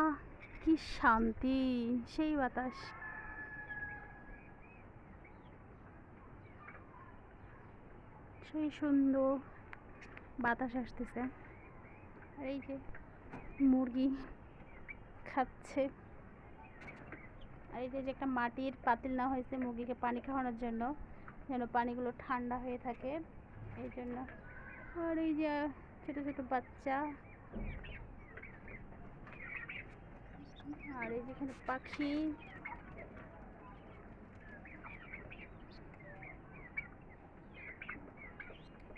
আহ, কি শান্তি! সেই বাতাস, সেই সুন্দর বাতাস আসতেছে। আর এই যে মুরগি খাচ্ছে। আর এই যে একটা মাটির পাতিল না হয়েছে মুরগিকে পানি খাওয়ানোর জন্য, যেন পানিগুলো ঠান্ডা হয়ে থাকে এই জন্য। আর এই যে ছোট ছোট বাচ্চা, আর এই যেখানে পাখি,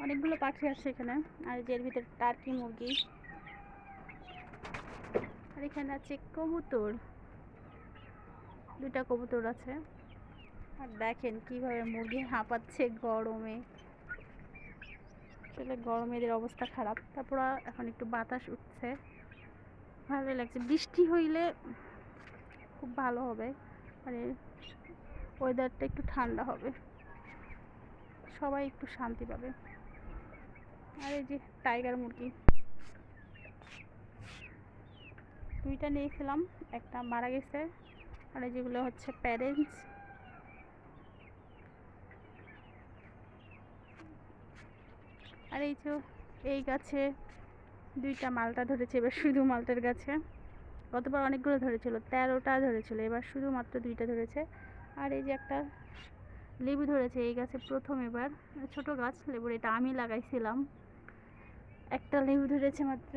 অনেকগুলো পাখি আছে এখানে। আর এর ভিতরে টার্কি মুরগি। আর এখানে আছে কবুতর, দুটা কবুতর আছে। আর দেখেন কিভাবে মুরগি হাঁপাচ্ছে গরমে। আসলে গরমে এদের অবস্থা খারাপ। তারপর এখন একটু বাতাস উঠছে, ভালো লাগছে। বৃষ্টি হইলে খুব ভালো হবে, মানে ওয়েদারটা একটু ঠান্ডা হবে, সবাই একটু শান্তি পাবে। আর এই যে টাইগার মুরগি, দুইটা নিয়েছিলাম, একটা মারা গেছে। আর যেগুলো হচ্ছে প্যারেন্টস। আর এই যে এই গাছে দুইটা মালটা ধরেছে, এবার শুধু মালটার গাছে। গতবার অনেকগুলো ধরেছিল, 13টা ধরেছিল, এবার শুধুমাত্র দুইটা ধরেছে। আর এই যে একটা লেবু ধরেছে এই গাছে প্রথম, এবার ছোট গাছ লেবুর, এটা আমি লাগাইছিলাম। একটা লেবু ধরেছে মাত্র।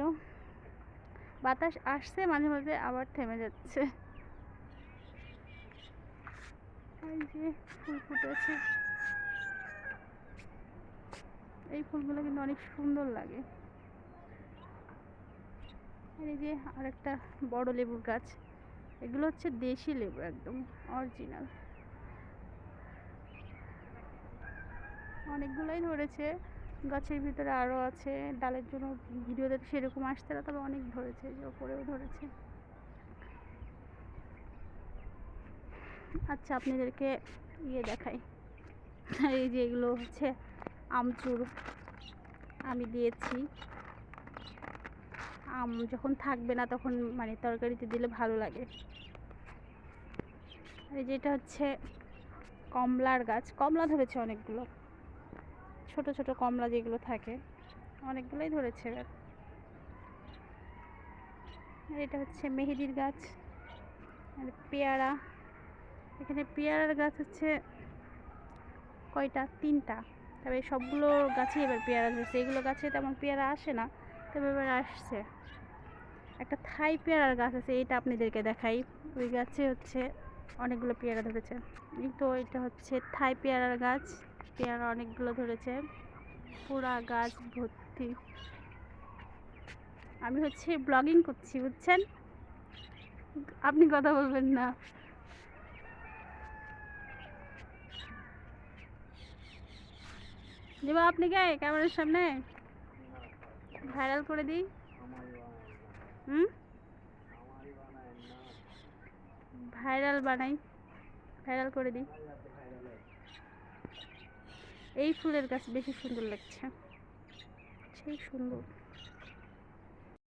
বাতাস আসছে মাঝে মাঝে, আবার থেমে যাচ্ছে। এই যে ফুল ফুটেছে, এই ফুলগুলো কিন্তু অনেক সুন্দর লাগে। আর এই যে আরেকটা বড় লেবুর গাছ, এগুলো হচ্ছে দেশি লেবু, একদম অরিজিনাল। অনেকগুলাই ধরেছে, গাছের ভিতরে আরও আছে। ডালের জন্য ভিডিওতে সেরকম আসছে না, তবে অনেক ধরেছে, যে ওপরেও ধরেছে। আচ্ছা, আপনাদেরকে দেখাই। এই যে এগুলো হচ্ছে আমচুর, আমি দিয়েছি। আম যখন থাকবে না তখন মানে তরকারিতে দিলে ভালো লাগে। এই যে এটা হচ্ছে কমলার গাছ, কমলা ধরেছে অনেকগুলো, ছোট ছোট কমলা যেগুলো থাকে, অনেকগুলোই ধরেছে এবার। এটা হচ্ছে মেহেদির গাছ, আর পেয়ারা। এখানে পেয়ারার গাছ হচ্ছে কয়টা, 3টা। তবে সবগুলো গাছে এবার পেয়ারা ধরেছে, এগুলো গাছে তেমন পেয়ারা আসে না, তবে এবার আসছে। একটা থাই পেয়ারার গাছ আছে, এটা আপনাদেরকে দেখাই। ওই গাছে হচ্ছে অনেকগুলো পেয়ারা ধরেছে। এই তো এটা হচ্ছে থাই পেয়ারার গাছ, পেয়ারা অনেকগুলো ধরেছে, পুরা গাছ ভর্তি। আমি হচ্ছে ব্লগিং করছি, বুঝছেন? আপনি কথা বলবেন না। দেবা আপনি কে ক্যামেরার সামনে ভাইরাল করে দিই? ভাইরাল বানাই, ভাইরাল করে দিই। এই ফুলের গাছ বেশি সুন্দর লাগছে, সেই সুন্দর।